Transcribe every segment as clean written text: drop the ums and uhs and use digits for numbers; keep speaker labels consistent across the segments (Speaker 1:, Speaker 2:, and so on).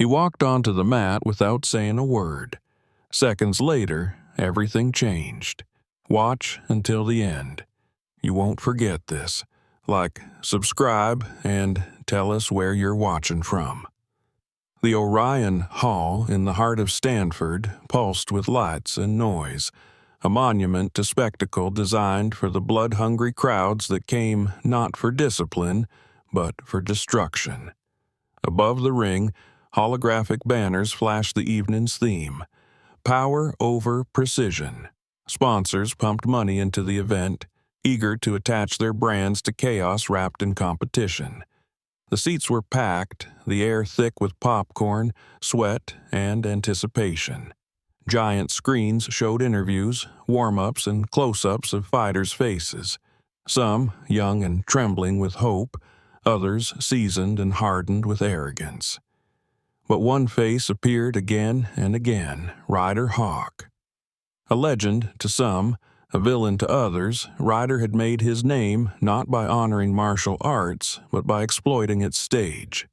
Speaker 1: He walked onto the mat without saying a word. Seconds later, everything changed. Watch until the end. You won't forget this. Like, subscribe, and tell us where you're watching from. The Orion Hall in the heart of Stanford pulsed with lights and noise, a monument to spectacle designed for the blood-hungry crowds that came not for discipline, but for destruction. Above the ring, holographic banners flashed the evening's theme: Power over Precision. Sponsors pumped money into the event, eager to attach their brands to chaos wrapped in competition. The seats were packed, the air thick with popcorn, sweat, and anticipation. Giant screens showed interviews, warm-ups, and close-ups of fighters' faces. Some young and trembling with hope, others seasoned and hardened with arrogance. But one face appeared again and again: Ryder Hawk. A legend to some, a villain to others, Ryder had made his name not by honoring martial arts, but by exploiting its stage.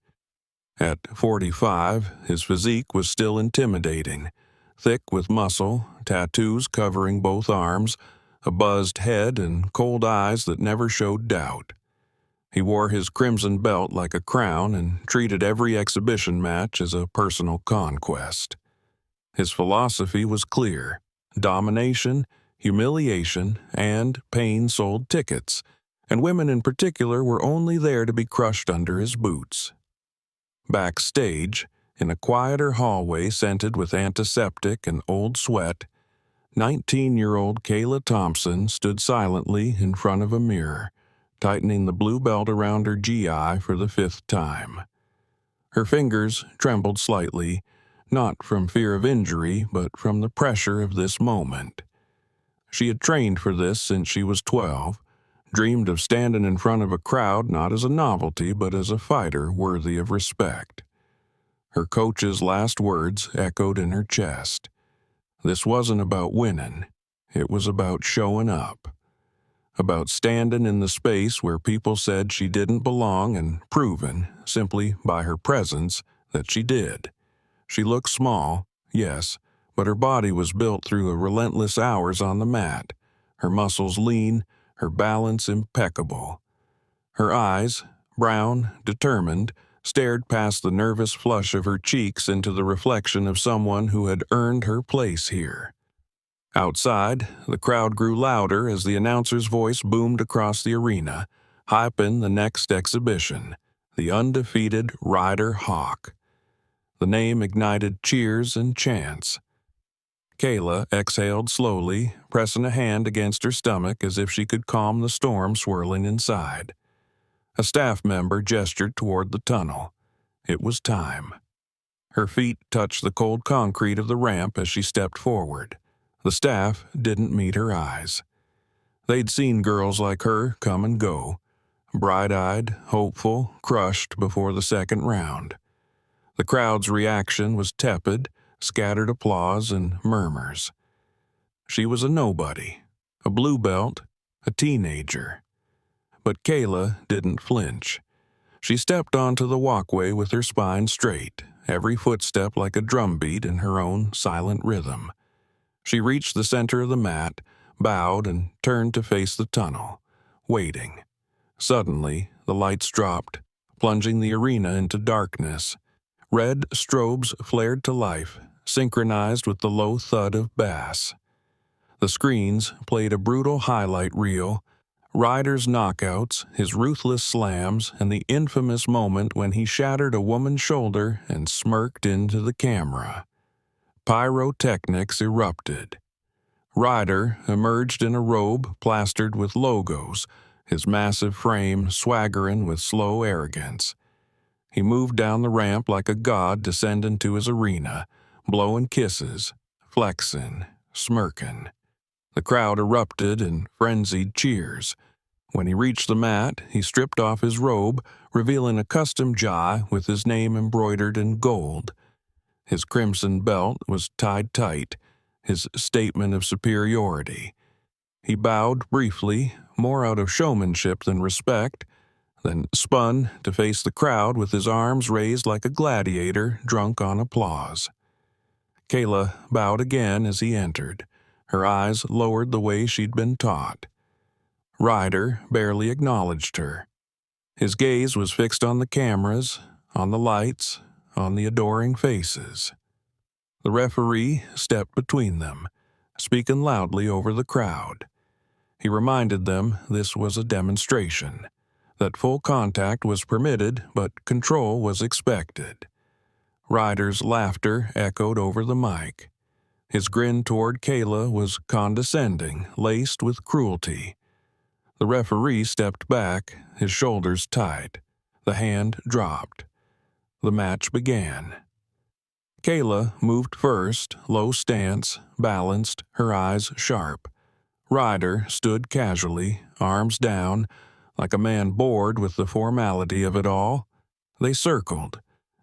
Speaker 1: At 45, his physique was still intimidating, thick with muscle, tattoos covering both arms, a buzzed head, and cold eyes that never showed doubt. He wore his crimson belt like a crown and treated every exhibition match as a personal conquest. His philosophy was clear: domination, humiliation, and pain sold tickets, and women in particular were only there to be crushed under his boots. Backstage, in a quieter hallway scented with antiseptic and old sweat, 19-year-old Kayla Thompson stood silently in front of a mirror, tightening the blue belt around her GI for the 5th time. Her fingers trembled slightly, not from fear of injury, but from the pressure of this moment. She had trained for this since she was 12, dreamed of standing in front of a crowd not as a novelty but as a fighter worthy of respect. Her coach's last words echoed in her chest. This wasn't about winning. It was about showing up. About standing in the space where people said she didn't belong and proving, simply by her presence, that she did. She looked small, yes, but her body was built through relentless hours on the mat, her muscles lean, her balance impeccable. Her eyes, brown, determined, stared past the nervous flush of her cheeks into the reflection of someone who had earned her place here. Outside, the crowd grew louder as the announcer's voice boomed across the arena, hyping the next exhibition, the undefeated Ryder Hawk. The name ignited cheers and chants. Kayla exhaled slowly, pressing a hand against her stomach as if she could calm the storm swirling inside. A staff member gestured toward the tunnel. It was time. Her feet touched the cold concrete of the ramp as she stepped forward. The staff didn't meet her eyes. They'd seen girls like her come and go, bright-eyed, hopeful, crushed before the second round. The crowd's reaction was tepid, scattered applause and murmurs. She was a nobody, a blue belt, a teenager. But Kayla didn't flinch. She stepped onto the walkway with her spine straight, every footstep like a drumbeat in her own silent rhythm. She reached the center of the mat, bowed, and turned to face the tunnel, waiting. Suddenly, the lights dropped, plunging the arena into darkness. Red strobes flared to life, synchronized with the low thud of bass. The screens played a brutal highlight reel: Ryder's knockouts, his ruthless slams, and the infamous moment when he shattered a woman's shoulder and smirked into the camera. Pyrotechnics erupted. Ryder emerged in a robe plastered with logos, his massive frame swaggering with slow arrogance. He moved down the ramp like a god descending to his arena, blowing kisses, flexing, smirking. The crowd erupted in frenzied cheers. When he reached the mat, he stripped off his robe, revealing a custom gi with his name embroidered in gold. His crimson belt was tied tight, his statement of superiority. He bowed briefly, more out of showmanship than respect. then spun to face the crowd with his arms raised like a gladiator drunk on applause. Kayla bowed again as he entered, her eyes lowered the way she'd been taught. Ryder barely acknowledged her. His gaze was fixed on the cameras, on the lights, on the adoring faces. The referee stepped between them, speaking loudly over the crowd. He reminded them this was a demonstration, that full contact was permitted but control was expected. Ryder's laughter echoed over the mic. His grin toward Kayla was condescending, laced with cruelty. The referee stepped back, his shoulders tight. The hand dropped. The match began. Kayla moved first, low stance, balanced, her eyes sharp. Ryder stood casually, arms down, like a man bored with the formality of it all. They circled.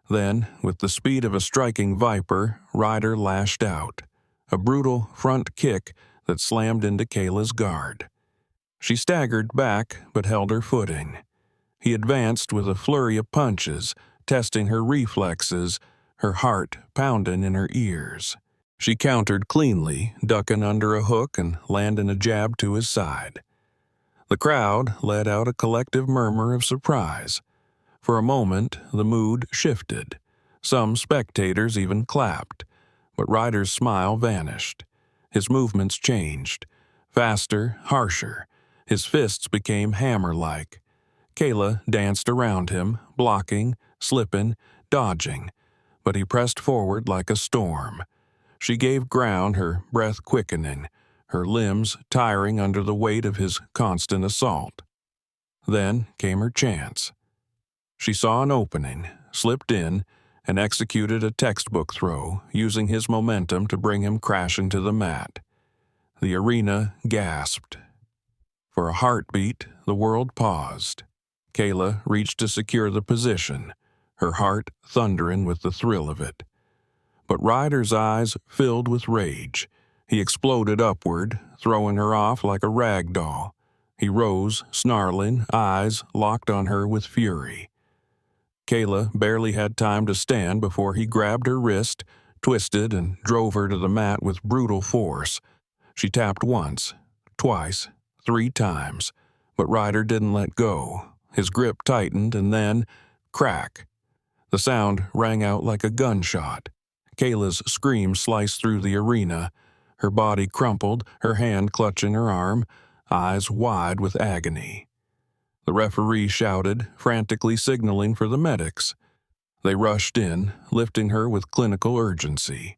Speaker 1: Then, with the speed of a striking viper, Ryder lashed out, a brutal front kick that slammed into Kayla's guard. She staggered back but held her footing. He advanced with a flurry of punches, testing her reflexes, her heart pounding in her ears. She countered cleanly, ducking under a hook and landing a jab to his side. The crowd let out a collective murmur of surprise. For a moment, the mood shifted. Some spectators even clapped, but Ryder's smile vanished. His movements changed. Faster, harsher. His fists became hammer-like. Kayla danced around him, blocking, slipping, dodging, but he pressed forward like a storm. She gave ground, her breath quickening, her limbs tiring under the weight of his constant assault. Then came her chance. She saw an opening, slipped in, and executed a textbook throw, using his momentum to bring him crashing to the mat. The arena gasped. For a heartbeat, the world paused. Kayla reached to secure the position, her heart thundering with the thrill of it. But Ryder's eyes filled with rage. He exploded upward, throwing her off like a rag doll. He rose, snarling, eyes locked on her with fury. Kayla barely had time to stand before he grabbed her wrist, twisted, and drove her to the mat with brutal force. She tapped once, twice, 3 times, but Ryder didn't let go. His grip tightened, and then, crack. The sound rang out like a gunshot. Kayla's scream sliced through the arena. Her body crumpled, her hand clutching her arm, eyes wide with agony. The referee shouted, frantically signaling for the medics. They rushed in, lifting her with clinical urgency.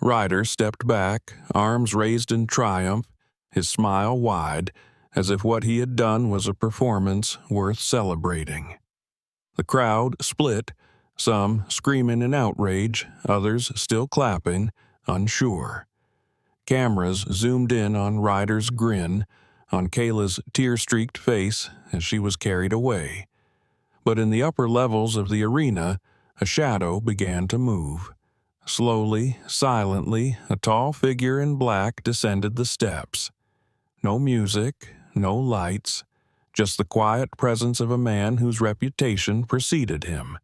Speaker 1: Ryder stepped back, arms raised in triumph, his smile wide, as if what he had done was a performance worth celebrating. The crowd split, some screaming in outrage, others still clapping, unsure. Cameras zoomed in on Ryder's grin, on Kayla's tear-streaked face as she was carried away. But in the upper levels of the arena, a shadow began to move. Slowly, silently, a tall figure in black descended the steps. No music, no lights, just the quiet presence of a man whose reputation preceded him.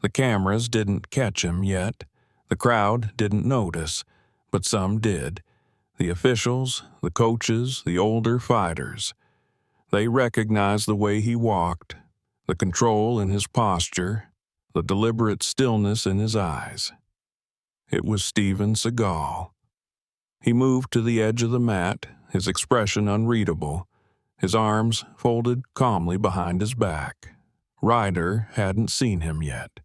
Speaker 1: The cameras didn't catch him yet. The crowd didn't notice, but some did. The officials, the coaches, the older fighters. They recognized the way he walked, the control in his posture, the deliberate stillness in his eyes. It was Steven Seagal. He moved to the edge of the mat, his expression unreadable, his arms folded calmly behind his back. Ryder hadn't seen him yet.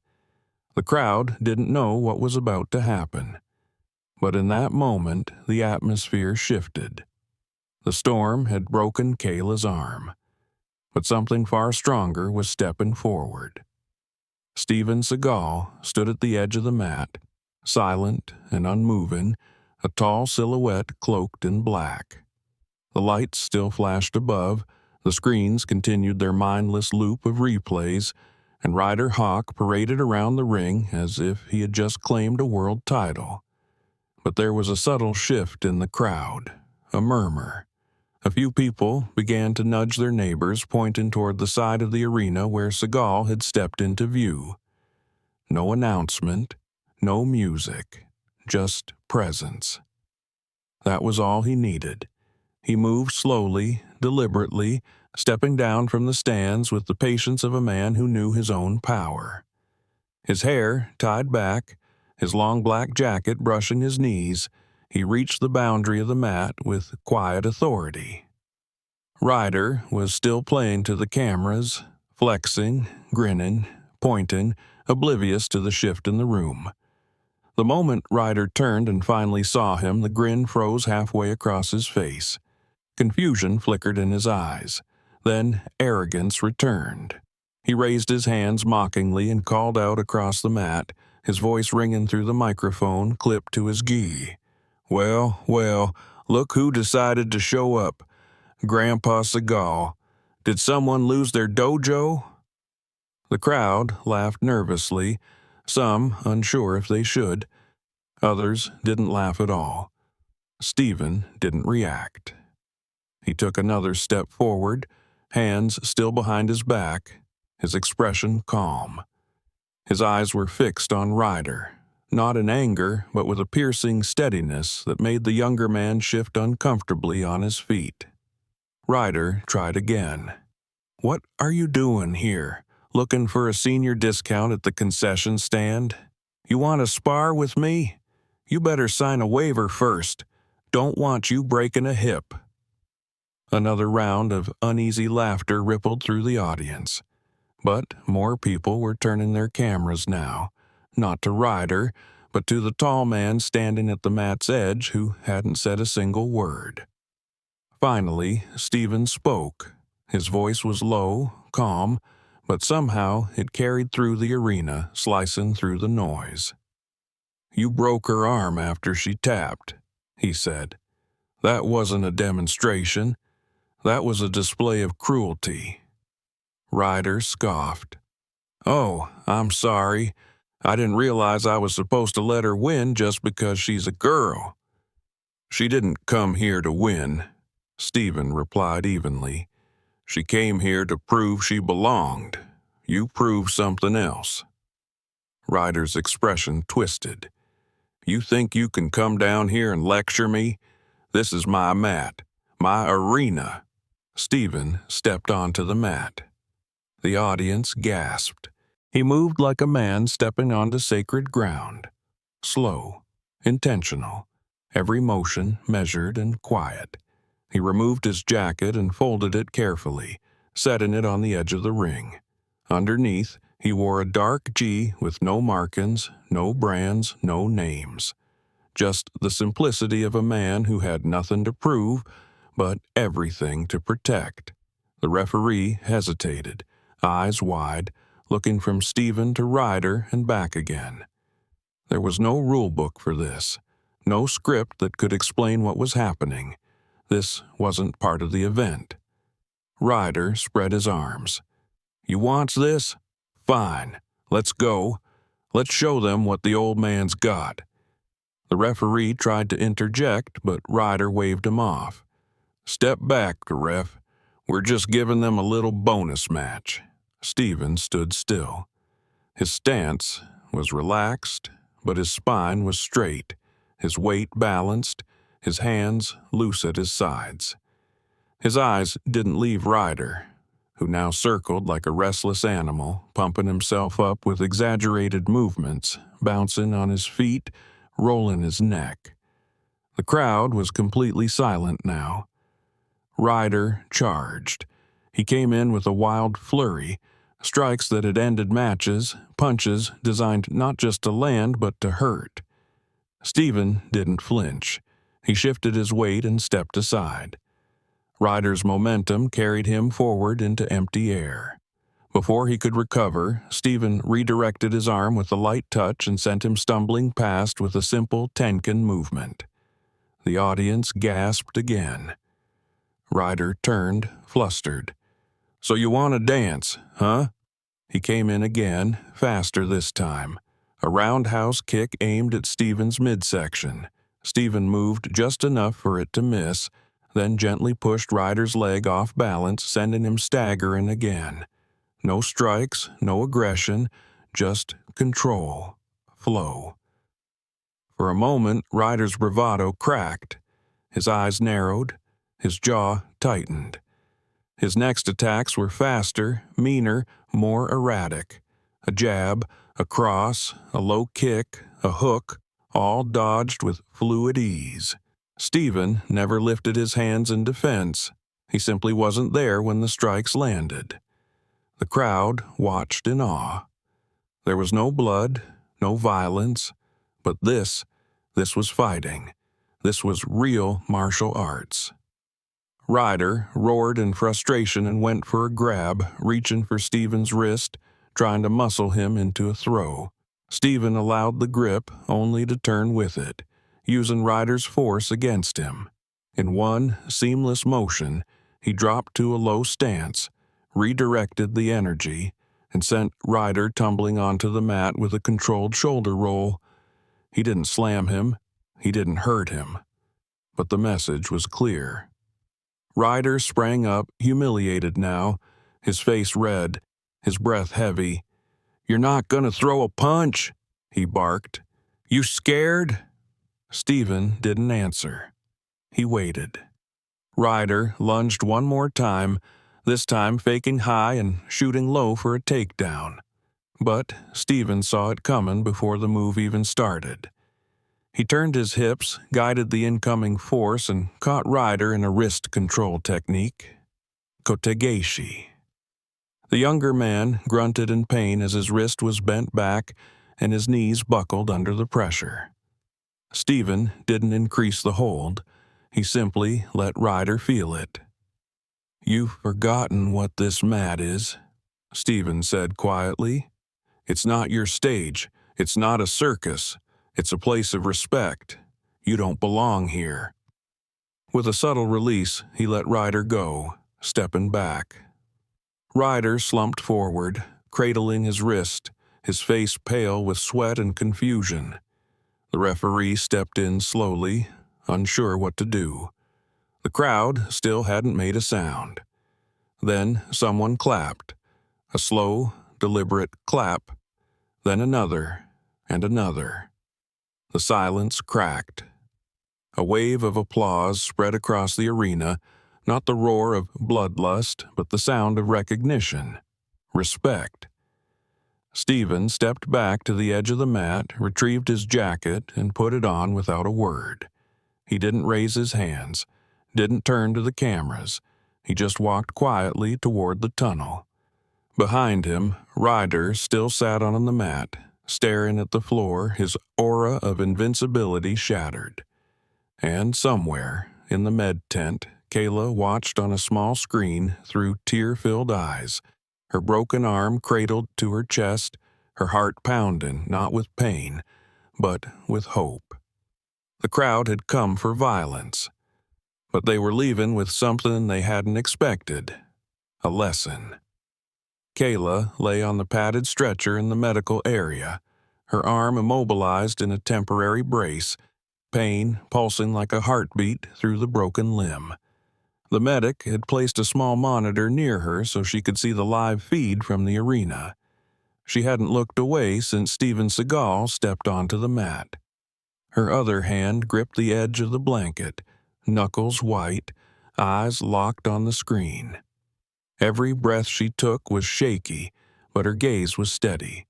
Speaker 1: The crowd didn't know what was about to happen. But in that moment, the atmosphere shifted. The storm had broken Kayla's arm, but something far stronger was stepping forward. Steven Seagal stood at the edge of the mat, silent and unmoving, a tall silhouette cloaked in black. The lights still flashed above, the screens continued their mindless loop of replays, and Ryder Hawk paraded around the ring as if he had just claimed a world title. But there was a subtle shift in the crowd, a murmur. A few people began to nudge their neighbors, pointing toward the side of the arena where Seagal had stepped into view. No announcement, no music, just presence. That was all he needed. He moved slowly, deliberately, stepping down from the stands with the patience of a man who knew his own power. His hair tied back, his long black jacket brushing his knees, he reached the boundary of the mat with quiet authority. Ryder was still playing to the cameras, flexing, grinning, pointing, oblivious to the shift in the room. The moment Ryder turned and finally saw him, the grin froze halfway across his face. Confusion flickered in his eyes. Then arrogance returned. He raised his hands mockingly and called out across the mat, his voice ringing through the microphone clipped to his gi. Well, well, look who decided to show up. Grandpa Seagal. Did someone lose their dojo? The crowd laughed nervously, some unsure if they should. Others didn't laugh at all. Stephen didn't react. He took another step forward, hands still behind his back, his expression calm. His eyes were fixed on Ryder, not in anger, but with a piercing steadiness that made the younger man shift uncomfortably on his feet. Ryder tried again. What are you doing here? Looking for a senior discount at the concession stand? You want to spar with me? You better sign a waiver first. Don't want you breaking a hip. Another round of uneasy laughter rippled through the audience. But more people were turning their cameras now, not to Ryder, but to the tall man standing at the mat's edge who hadn't said a single word. Finally, Stephen spoke. His voice was low, calm, but somehow it carried through the arena, slicing through the noise. You broke her arm after she tapped, he said. That wasn't a demonstration. That was a display of cruelty. Ryder scoffed. Oh, I'm sorry. I didn't realize I was supposed to let her win just because she's a girl. She didn't come here to win, Stephen replied evenly. She came here to prove she belonged. You proved something else. Ryder's expression twisted. You think you can come down here and lecture me? This is my mat, my arena. Stephen stepped onto the mat. The audience gasped. He moved like a man stepping onto sacred ground. Slow, intentional, every motion measured and quiet. He removed his jacket and folded it carefully, setting it on the edge of the ring. Underneath, he wore a dark G with no markings, no brands, no names. Just the simplicity of a man who had nothing to prove, but everything to protect. The referee hesitated, eyes wide, looking from Stephen to Ryder and back again. There was no rule book for this, no script that could explain what was happening. This wasn't part of the event. Ryder spread his arms. You wants this? Fine. Let's go. Let's show them what the old man's got. The referee tried to interject, but Ryder waved him off. Step back, ref. We're just giving them a little bonus match. Stephen stood still. His stance was relaxed, but his spine was straight, his weight balanced, his hands loose at his sides. His eyes didn't leave Ryder, who now circled like a restless animal, pumping himself up with exaggerated movements, bouncing on his feet, rolling his neck. The crowd was completely silent now. Ryder charged. He came in with a wild flurry, strikes that had ended matches, punches designed not just to land but to hurt. Stephen didn't flinch. He shifted his weight and stepped aside. Ryder's momentum carried him forward into empty air. Before he could recover, Stephen redirected his arm with a light touch and sent him stumbling past with a simple Tenkan movement. The audience gasped again. Ryder turned, flustered. So you want to dance, huh? He came in again, faster this time. A roundhouse kick aimed at Stephen's midsection. Stephen moved just enough for it to miss, then gently pushed Ryder's leg off balance, sending him staggering again. No strikes, no aggression, just control, flow. For a moment, Ryder's bravado cracked. His eyes narrowed, his jaw tightened. His next attacks were faster, meaner, more erratic. A jab, a cross, a low kick, a hook, all dodged with fluid ease. Stephen never lifted his hands in defense. He simply wasn't there when the strikes landed. The crowd watched in awe. There was no blood, no violence, but this was fighting. This was real martial arts. Ryder roared in frustration and went for a grab, reaching for Stephen's wrist, trying to muscle him into a throw. Stephen allowed the grip, only to turn with it, using Ryder's force against him. In one seamless motion, he dropped to a low stance, redirected the energy, and sent Ryder tumbling onto the mat with a controlled shoulder roll. He didn't slam him, he didn't hurt him, but the message was clear. Ryder sprang up, humiliated now, his face red, his breath heavy. "You're not gonna throw a punch?" he barked. "You scared?" Stephen didn't answer. He waited. Ryder lunged one more time, this time faking high and shooting low for a takedown. But Stephen saw it coming before the move even started. He turned his hips, guided the incoming force, and caught Ryder in a wrist control technique. Kotegaeshi. The younger man grunted in pain as his wrist was bent back and his knees buckled under the pressure. Stephen didn't increase the hold. He simply let Ryder feel it. "You've forgotten what this mat is," Stephen said quietly. "It's not your stage. It's not a circus. It's a place of respect. You don't belong here." With a subtle release, he let Ryder go, stepping back. Ryder slumped forward, cradling his wrist, his face pale with sweat and confusion. The referee stepped in slowly, unsure what to do. The crowd still hadn't made a sound. Then someone clapped. A slow, deliberate clap. Then another, and another. The silence cracked. A wave of applause spread across the arena, not the roar of bloodlust, but the sound of recognition, respect. Stephen stepped back to the edge of the mat, retrieved his jacket, and put it on without a word. He didn't raise his hands, didn't turn to the cameras. He just walked quietly toward the tunnel. Behind him, Ryder still sat on the mat, staring at the floor, his aura of invincibility shattered. And somewhere, in the med tent, Kayla watched on a small screen through tear-filled eyes, her broken arm cradled to her chest, her heart pounding, not with pain, but with hope. The crowd had come for violence, but they were leaving with something they hadn't expected, a lesson. Kayla lay on the padded stretcher in the medical area, her arm immobilized in a temporary brace, pain pulsing like a heartbeat through the broken limb. The medic had placed a small monitor near her so she could see the live feed from the arena. She hadn't looked away since Steven Seagal stepped onto the mat. Her other hand gripped the edge of the blanket, knuckles white, eyes locked on the screen. Every breath she took was shaky, but her gaze was steady.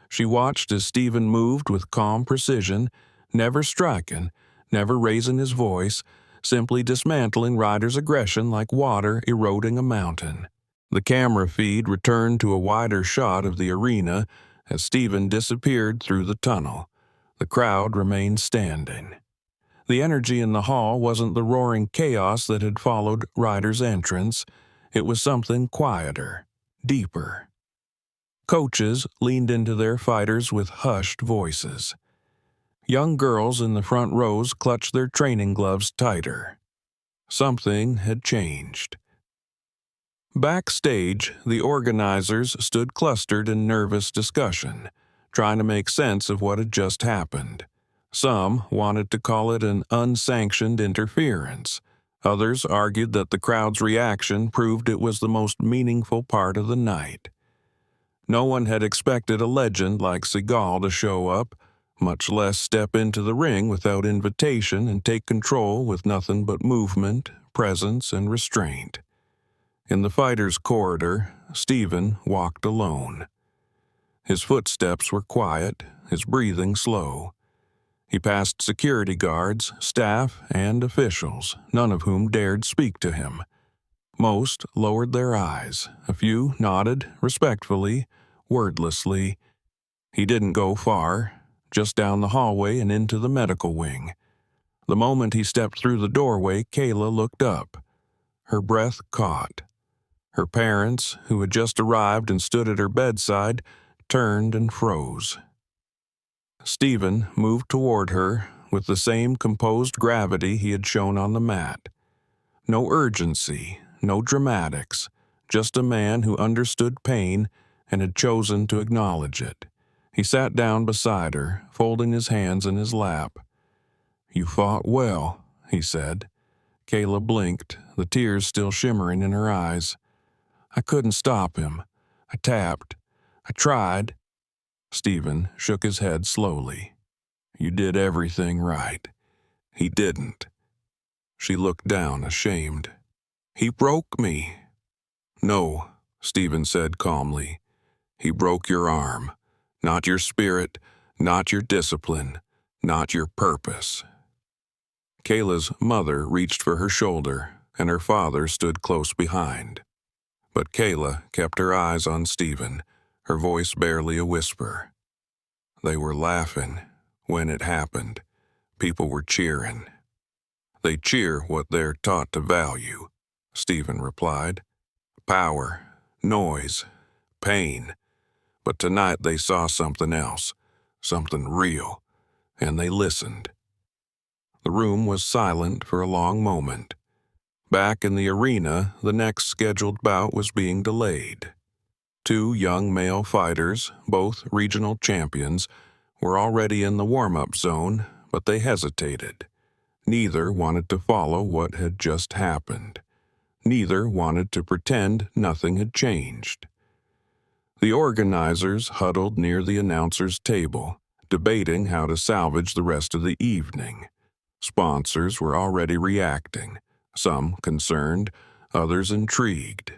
Speaker 1: She watched as Stephen moved with calm precision, never striking, never raising his voice, simply dismantling Ryder's aggression like water eroding a mountain. The camera feed returned to a wider shot of the arena as Stephen disappeared through the tunnel. The crowd remained standing. The energy in the hall wasn't the roaring chaos that had followed Ryder's entrance. It was something quieter, deeper. Coaches leaned into their fighters with hushed voices. Young girls in the front rows clutched their training gloves tighter. Something had changed. Backstage, the organizers stood clustered in nervous discussion, trying to make sense of what had just happened. Some wanted to call it an unsanctioned interference. Others argued that the crowd's reaction proved it was the most meaningful part of the night. No one had expected a legend like Seagal to show up, much less step into the ring without invitation and take control with nothing but movement, presence, and restraint. In the fighter's corridor, Stephen walked alone. His footsteps were quiet, his breathing slow. He passed security guards, staff, and officials, none of whom dared speak to him. Most lowered their eyes. A few nodded respectfully, wordlessly. He didn't go far, just down the hallway and into the medical wing. The moment he stepped through the doorway, Kayla looked up. Her breath caught. Her parents, who had just arrived and stood at her bedside, turned and froze. Stephen moved toward her with the same composed gravity he had shown on the mat. No urgency, no dramatics, just a man who understood pain and had chosen to acknowledge it. He sat down beside her, folding his hands in his lap. "You fought well," he said. Kayla blinked, the tears still shimmering in her eyes. "I couldn't stop him. I tapped. I tried." Stephen shook his head slowly. "You did everything right. He didn't." She looked down, ashamed. "He broke me." "No," Stephen said calmly. "He broke your arm. Not your spirit, not your discipline, not your purpose." Kayla's mother reached for her shoulder, and her father stood close behind. But Kayla kept her eyes on Stephen, her voice barely a whisper. They were laughing when it happened. People were cheering. "They cheer what they're taught to value," Stephen replied. "Power, noise, pain. But tonight they saw something else, something real, and they listened." The room was silent for a long moment. Back in the arena, the next scheduled bout was being delayed. Two young male fighters, both regional champions, were already in the warm-up zone, but they hesitated. Neither wanted to follow what had just happened. Neither wanted to pretend nothing had changed. The organizers huddled near the announcer's table, debating how to salvage the rest of the evening. Sponsors were already reacting, some concerned, others intrigued.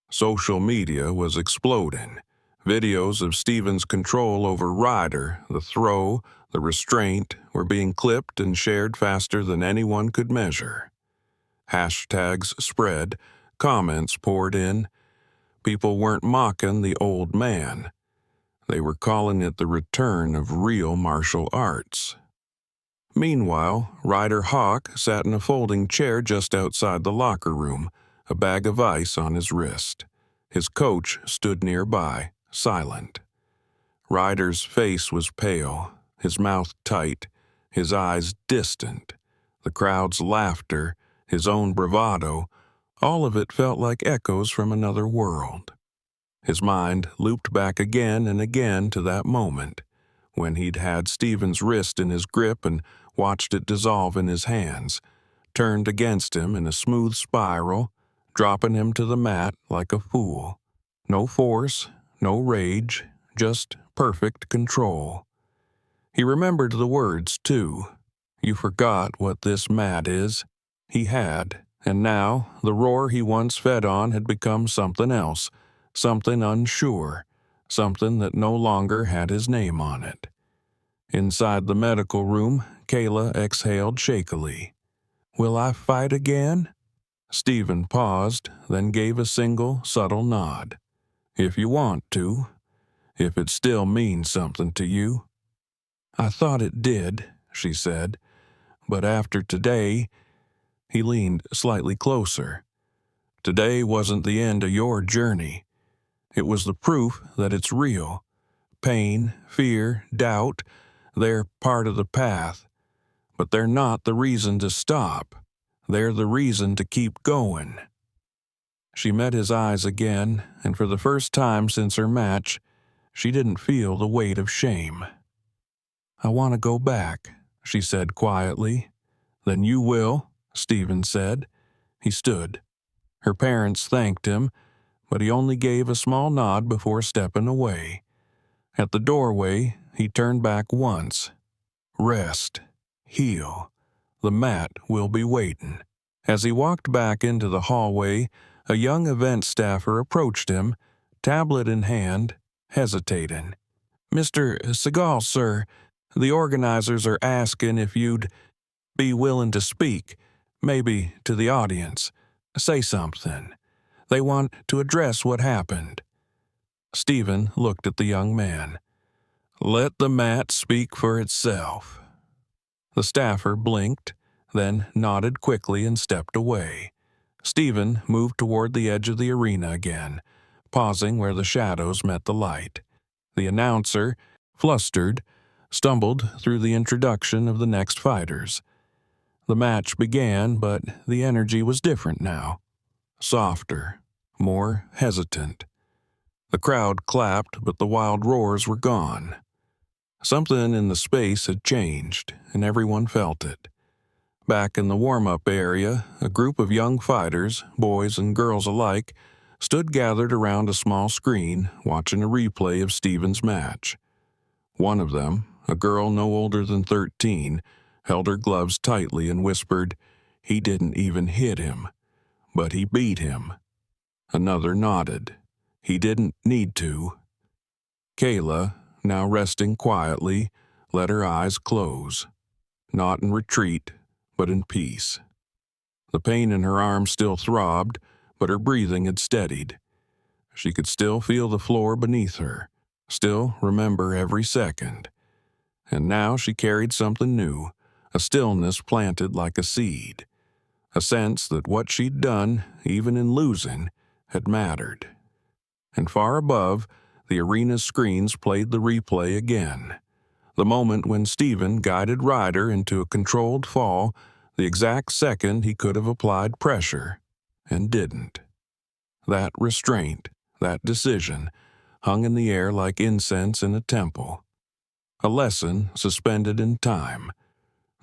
Speaker 1: Social media was exploding. Videos of Stephen's control over Ryder, the throw, the restraint, were being clipped and shared faster than anyone could measure. Hashtags spread, comments poured in. People weren't mocking the old man. They were calling it the return of real martial arts. Meanwhile, Ryder Hawk sat in a folding chair just outside the locker room, a bag of ice on his wrist. His coach stood nearby, silent. Ryder's face was pale, his mouth tight, his eyes distant. The crowd's laughter, his own bravado, all of it felt like echoes from another world. His mind looped back again and again to that moment, when he'd had Stephen's wrist in his grip and watched it dissolve in his hands, turned against him in a smooth spiral, dropping him to the mat like a fool. No force, no rage, just perfect control. He remembered the words, too. "You forgot what this mat is." He had, and now the roar he once fed on had become something else, something unsure, something that no longer had his name on it. Inside the medical room, Kayla exhaled shakily. "Will I fight again?" Stephen paused, then gave a single, subtle nod. "If you want to. If it still means something to you." "I thought it did," she said. "But after today," he leaned slightly closer. "Today wasn't the end of your journey. It was the proof that it's real. Pain, fear, doubt, they're part of the path. But they're not the reason to stop. They're the reason to keep going." She met his eyes again, and for the first time since her match, she didn't feel the weight of shame. "I want to go back," she said quietly. "Then you will," Stephen said. He stood. Her parents thanked him, but he only gave a small nod before stepping away. At the doorway, he turned back once. Rest. Heal. The mat will be waiting. As he walked back into the hallway, a young event staffer approached him, tablet in hand, hesitating. "Mr. Seagal, sir, the organizers are asking if you'd be willing to speak, maybe to the audience. Say something. They want to address what happened." Stephen looked at the young man. "Let the mat speak for itself." The staffer blinked, then nodded quickly and stepped away. Stephen moved toward the edge of the arena again, pausing where the shadows met the light. The announcer, flustered, stumbled through the introduction of the next fighters. The match began, but the energy was different now. Softer, more hesitant. The crowd clapped, but the wild roars were gone. Something in the space had changed, and everyone felt it. Back in the warm-up area, a group of young fighters, boys and girls alike, stood gathered around a small screen, watching a replay of Stephen's match. One of them, a girl no older than 13, held her gloves tightly and whispered, "He didn't even hit him, but he beat him." Another nodded. "He didn't need to." Kayla, now resting quietly, let her eyes close. Not in retreat, but in peace. The pain in her arm still throbbed, but her breathing had steadied. She could still feel the floor beneath her, still remember every second. And now she carried something new, a stillness planted like a seed, a sense that what she'd done, even in losing, had mattered. And far above, the arena's screens played the replay again. The moment when Stephen guided Ryder into a controlled fall, the exact second he could have applied pressure, and didn't. That restraint, that decision, hung in the air like incense in a temple. A lesson suspended in time.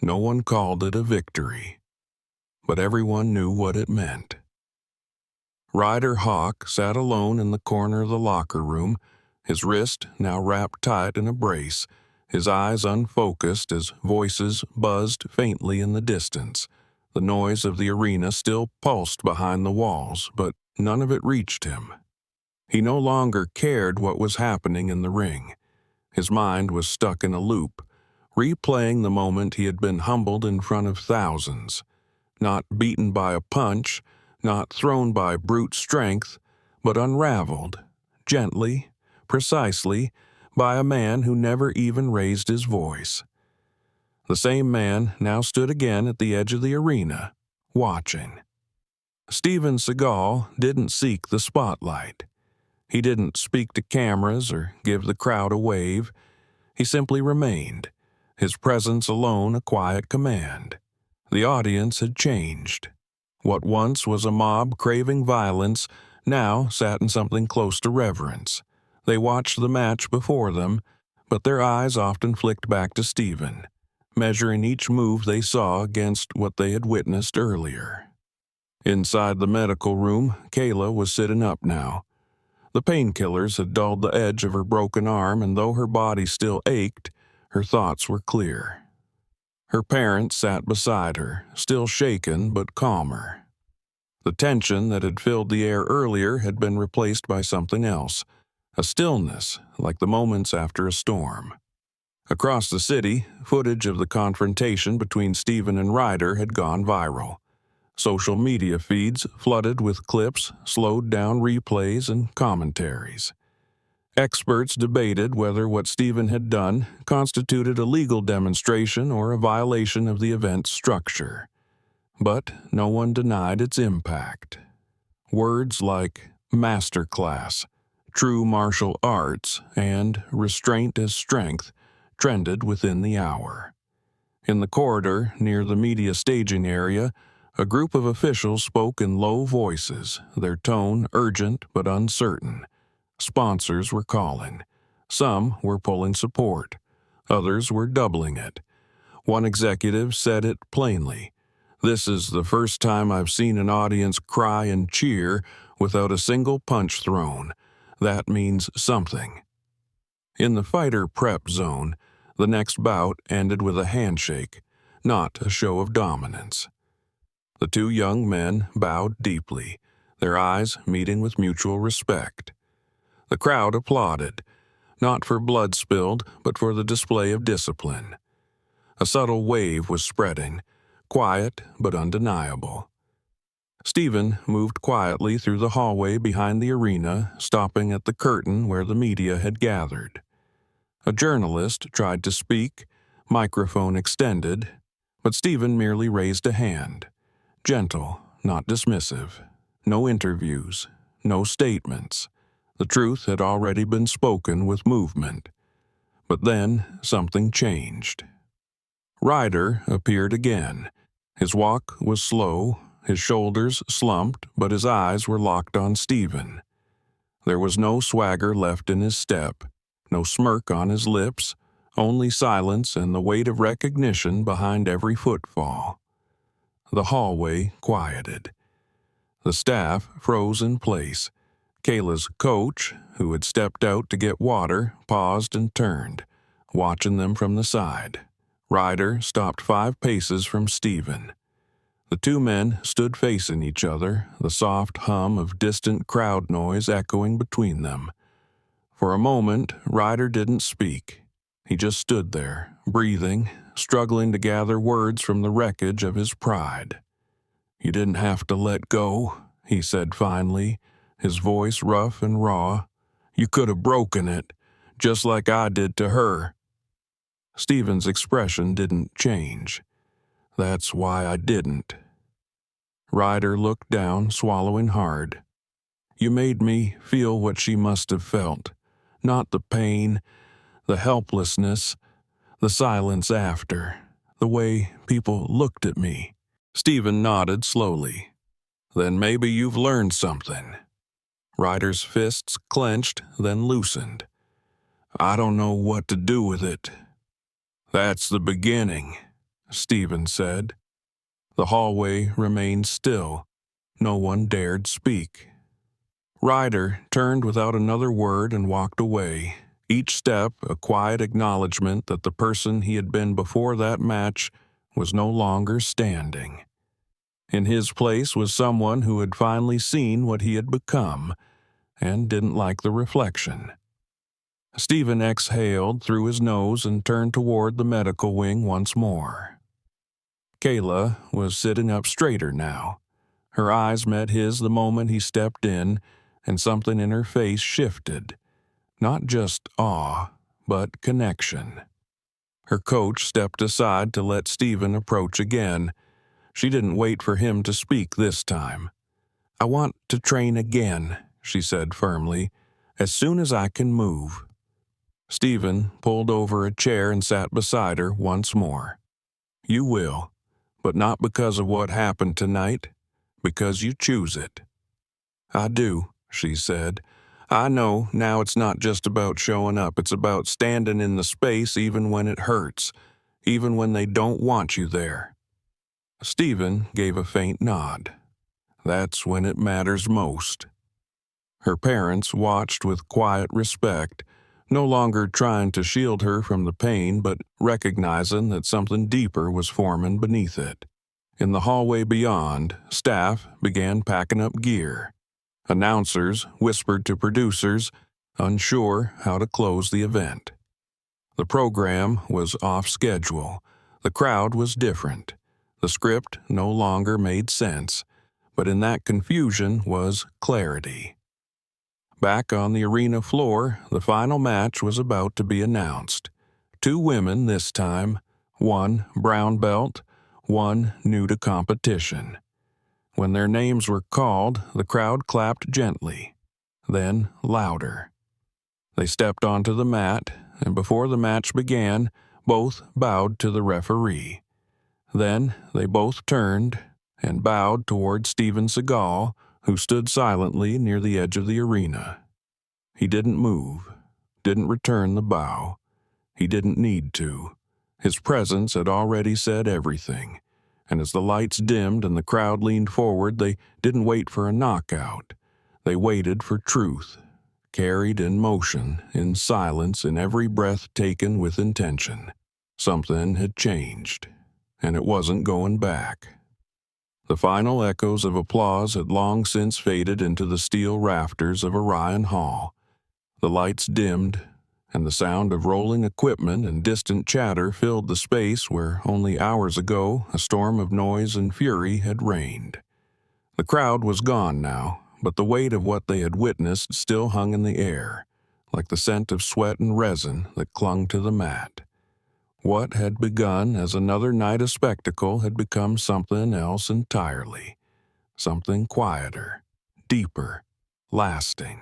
Speaker 1: No one called it a victory, but everyone knew what it meant. Ryder Hawk sat alone in the corner of the locker room, his wrist now wrapped tight in a brace, his eyes unfocused as voices buzzed faintly in the distance. The noise of the arena still pulsed behind the walls, but none of it reached him. He no longer cared what was happening in the ring. His mind was stuck in a loop, replaying the moment he had been humbled in front of thousands. Not beaten by a punch, not thrown by brute strength, but unraveled, gently, precisely, by a man who never even raised his voice. The same man now stood again at the edge of the arena, watching. Steven Seagal didn't seek the spotlight. He didn't speak to cameras or give the crowd a wave. He simply remained, his presence alone a quiet command. The audience had changed. What once was a mob craving violence now sat in something close to reverence. They watched the match before them, but their eyes often flicked back to Stephen, measuring each move they saw against what they had witnessed earlier. Inside the medical room, Kayla was sitting up now. The painkillers had dulled the edge of her broken arm, and though her body still ached, her thoughts were clear. Her parents sat beside her, still shaken but calmer. The tension that had filled the air earlier had been replaced by something else, a stillness like the moments after a storm. Across the city, footage of the confrontation between Stephen and Ryder had gone viral. Social media feeds flooded with clips, slowed down replays, and commentaries. Experts debated whether what Stephen had done constituted a legal demonstration or a violation of the event's structure. But no one denied its impact. Words like masterclass, true martial arts, and restraint as strength trended within the hour. In the corridor near the media staging area, a group of officials spoke in low voices, their tone urgent but uncertain. Sponsors were calling. Some were pulling support. Others were doubling it. One executive said it plainly. This is the first time I've seen an audience cry and cheer without a single punch thrown. That means something. In the fighter prep zone, the next bout ended with a handshake, not a show of dominance. The two young men bowed deeply, their eyes meeting with mutual respect. The crowd applauded, not for blood spilled, but for the display of discipline. A subtle wave was spreading, quiet but undeniable. Stephen moved quietly through the hallway behind the arena, stopping at the curtain where the media had gathered. A journalist tried to speak, microphone extended, but Stephen merely raised a hand. Gentle, not dismissive. No interviews, no statements. The truth had already been spoken with movement. But then something changed. Ryder appeared again. His walk was slow, his shoulders slumped, but his eyes were locked on Stephen. There was no swagger left in his step, no smirk on his lips, only silence and the weight of recognition behind every footfall. The hallway quieted. The staff froze in place. Kayla's coach, who had stepped out to get water, paused and turned, watching them from the side. Ryder stopped 5 paces from Stephen. The two men stood facing each other, the soft hum of distant crowd noise echoing between them. For a moment, Ryder didn't speak. He just stood there, breathing, struggling to gather words from the wreckage of his pride. "You didn't have to let go," he said finally, his voice rough and raw. "You could have broken it, just like I did to her." Stephen's expression didn't change. "That's why I didn't." Ryder looked down, swallowing hard. "You made me feel what she must have felt. Not the pain, the helplessness, the silence after, the way people looked at me." Stephen nodded slowly. "Then maybe you've learned something." Ryder's fists clenched, then loosened. "I don't know what to do with it." "That's the beginning," Stephen said. The hallway remained still. No one dared speak. Ryder turned without another word and walked away, each step a quiet acknowledgement that the person he had been before that match was no longer standing. In his place was someone who had finally seen what he had become and didn't like the reflection. Stephen exhaled through his nose and turned toward the medical wing once more. Kayla was sitting up straighter now. Her eyes met his the moment he stepped in, and something in her face shifted. Not just awe, but connection. Her coach stepped aside to let Stephen approach again. She didn't wait for him to speak this time. "I want to train again," she said firmly, "as soon as I can move." Stephen pulled over a chair and sat beside her once more. "You will, but not because of what happened tonight, because you choose it." "I do," she said. "I know now it's not just about showing up, it's about standing in the space even when it hurts, even when they don't want you there." Stephen gave a faint nod. "That's when it matters most." Her parents watched with quiet respect, no longer trying to shield her from the pain, but recognizing that something deeper was forming beneath it. In the hallway beyond, staff began packing up gear. Announcers whispered to producers, unsure how to close the event. The program was off schedule. The crowd was different. The script no longer made sense, but in that confusion was clarity. Back on the arena floor, the final match was about to be announced. 2 women this time, one brown belt, one new to competition. When their names were called, the crowd clapped gently, then louder. They stepped onto the mat, and before the match began, both bowed to the referee. Then they both turned and bowed toward Steven Seagal, who stood silently near the edge of the arena. He didn't move, didn't return the bow. He didn't need to. His presence had already said everything, And as the lights dimmed and the crowd leaned forward, they didn't wait for a knockout. They waited for truth, carried in motion, in silence, in every breath taken with intention. Something had changed, and it wasn't going back. The final echoes of applause had long since faded into the steel rafters of Orion Hall. The lights dimmed, and the sound of rolling equipment and distant chatter filled the space where only hours ago a storm of noise and fury had reigned. The crowd was gone now, but the weight of what they had witnessed still hung in the air, like the scent of sweat and resin that clung to the mat. What had begun as another night of spectacle had become something else entirely, something quieter, deeper, lasting.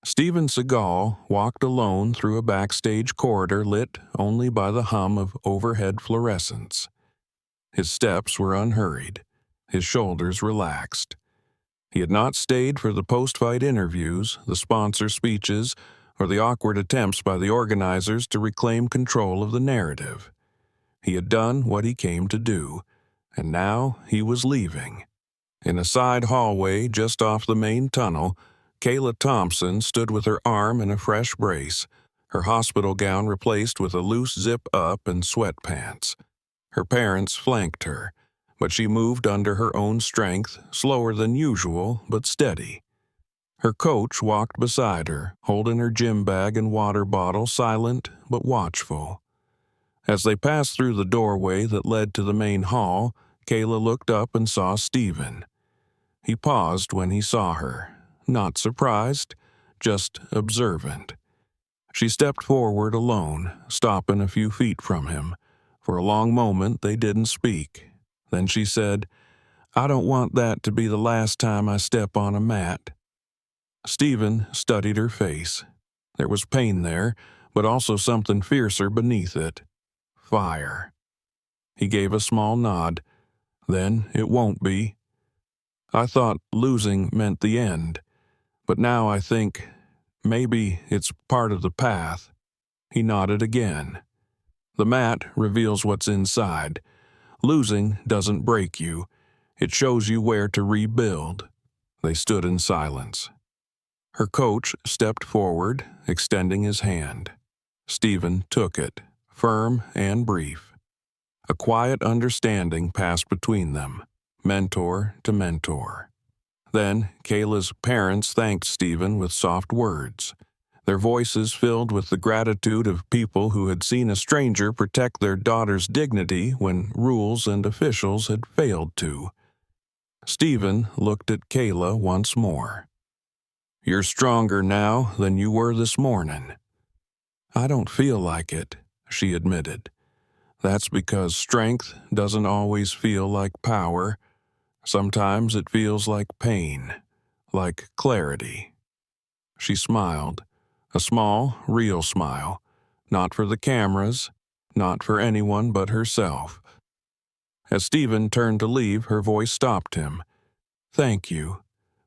Speaker 1: Steven Seagal walked alone through a backstage corridor lit only by the hum of overhead fluorescents. His steps were unhurried, his shoulders relaxed. He had not stayed for the post-fight interviews, the sponsor speeches, or the awkward attempts by the organizers to reclaim control of the narrative. He had done what he came to do, and now he was leaving. In a side hallway just off the main tunnel, Kayla Thompson stood with her arm in a fresh brace, her hospital gown replaced with a loose zip-up and sweatpants. Her parents flanked her, but she moved under her own strength, slower than usual, but steady. Her coach walked beside her, holding her gym bag and water bottle, silent but watchful. As they passed through the doorway that led to the main hall, Kayla looked up and saw Steven. He paused when he saw her, not surprised, just observant. She stepped forward alone, stopping a few feet from him. For a long moment they didn't speak. Then she said, "I don't want that to be the last time I step on a mat." Steven studied her face. There was pain there, but also something fiercer beneath it. Fire. He gave a small nod. "Then it won't be. I thought losing meant the end, but now I think maybe it's part of the path." He nodded again. "The mat reveals what's inside. Losing doesn't break you. It shows you where to rebuild." They stood in silence. Her coach stepped forward, extending his hand. Steven took it, firm and brief. A quiet understanding passed between them, mentor to mentor. Then Kayla's parents thanked Steven with soft words, their voices filled with the gratitude of people who had seen a stranger protect their daughter's dignity when rules and officials had failed to. Steven looked at Kayla once more. "You're stronger now than you were this morning." "I don't feel like it," she admitted. "That's because strength doesn't always feel like power. Sometimes it feels like pain, like clarity." She smiled, a small, real smile, not for the cameras, not for anyone but herself. As Steven turned to leave, her voice stopped him. "Thank you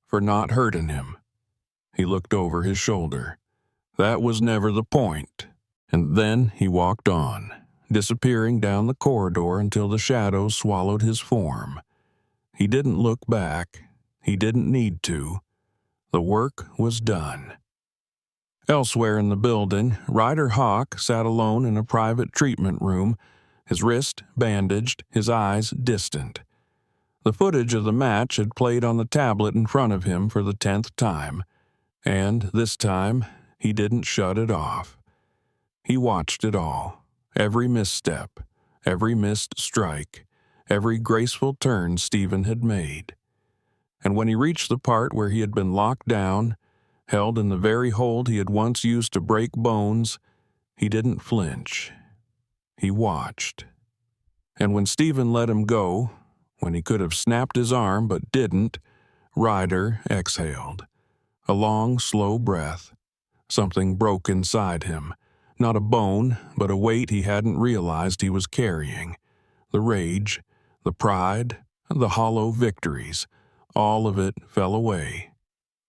Speaker 1: for not hurting him." He looked over his shoulder. "That was never the point." And then he walked on, disappearing down the corridor until the shadows swallowed his form. He didn't look back. He didn't need to. The work was done. Elsewhere in the building, Ryder Hawk sat alone in a private treatment room, his wrist bandaged, his eyes distant. The footage of the match had played on the tablet in front of him for the 10th time, and this time he didn't shut it off. He watched it all, every misstep, every missed strike, every graceful turn Steven had made. And when he reached the part where he had been locked down, held in the very hold he had once used to break bones, he didn't flinch. He watched. And when Steven let him go, when he could have snapped his arm but didn't, Ryder exhaled. A long, slow breath. Something broke inside him. Not a bone, but a weight he hadn't realized he was carrying. The rage, the pride, the hollow victories, all of it fell away.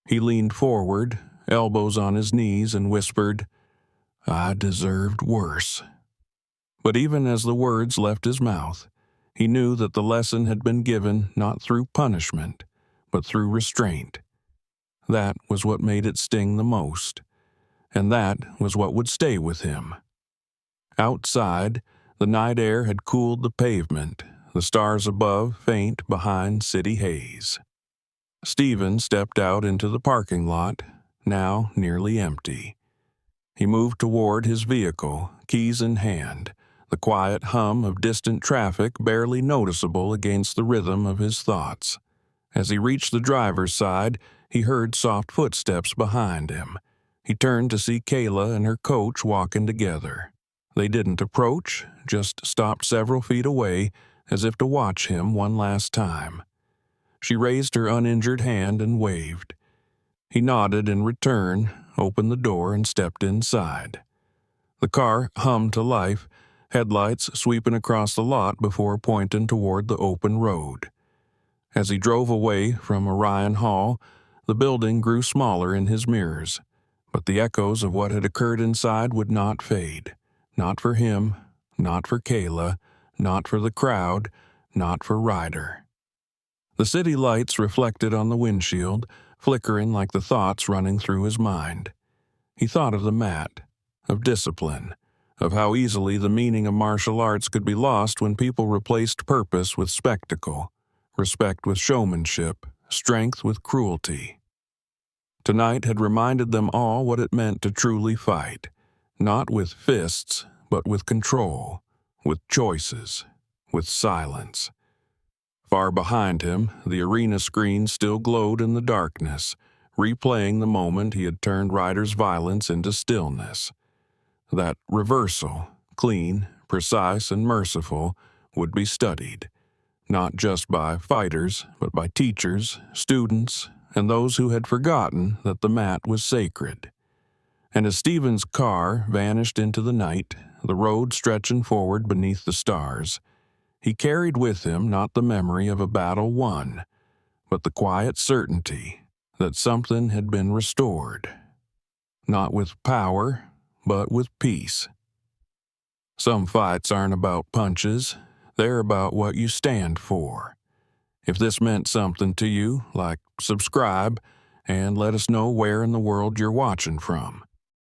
Speaker 1: He leaned forward, elbows on his knees, and whispered, "I deserved worse." But even as the words left his mouth, He knew that the lesson had been given not through punishment, but through restraint. That was what made it sting the most, and that was what would stay with him. Outside, the night air had cooled the pavement, the stars above faint behind city haze. Stephen stepped out into the parking lot, now nearly empty. He moved toward his vehicle, keys in hand, the quiet hum of distant traffic barely noticeable against the rhythm of his thoughts. As he reached the driver's side, he heard soft footsteps behind him. He turned to see Kayla and her coach walking together. They didn't approach, just stopped several feet away, as if to watch him one last time. She raised her uninjured hand and waved. He nodded in return, opened the door, and stepped inside. The car hummed to life, headlights sweeping across the lot before pointing toward the open road. As he drove away from Orion Hall, the building grew smaller in his mirrors, but the echoes of what had occurred inside would not fade. Not for him, not for Kayla, not for the crowd, not for Ryder. The city lights reflected on the windshield, flickering like the thoughts running through his mind. He thought of the mat, of discipline, of how easily the meaning of martial arts could be lost when people replaced purpose with spectacle, respect with showmanship, strength with cruelty. Tonight had reminded them all what it meant to truly fight, not with fists, but with control, with choices, with silence. Far behind him, the arena screen still glowed in the darkness, replaying the moment he had turned Ryder's violence into stillness. That reversal, clean, precise, and merciful, would be studied, not just by fighters, but by teachers, students, and those who had forgotten that the mat was sacred. And as Stephen's car vanished into the night, the road stretching forward beneath the stars, he carried with him not the memory of a battle won, but the quiet certainty that something had been restored, not with power, but with peace. Some fights aren't about punches, they're about what you stand for. If this meant something to you, subscribe and let us know where in the world you're watching from.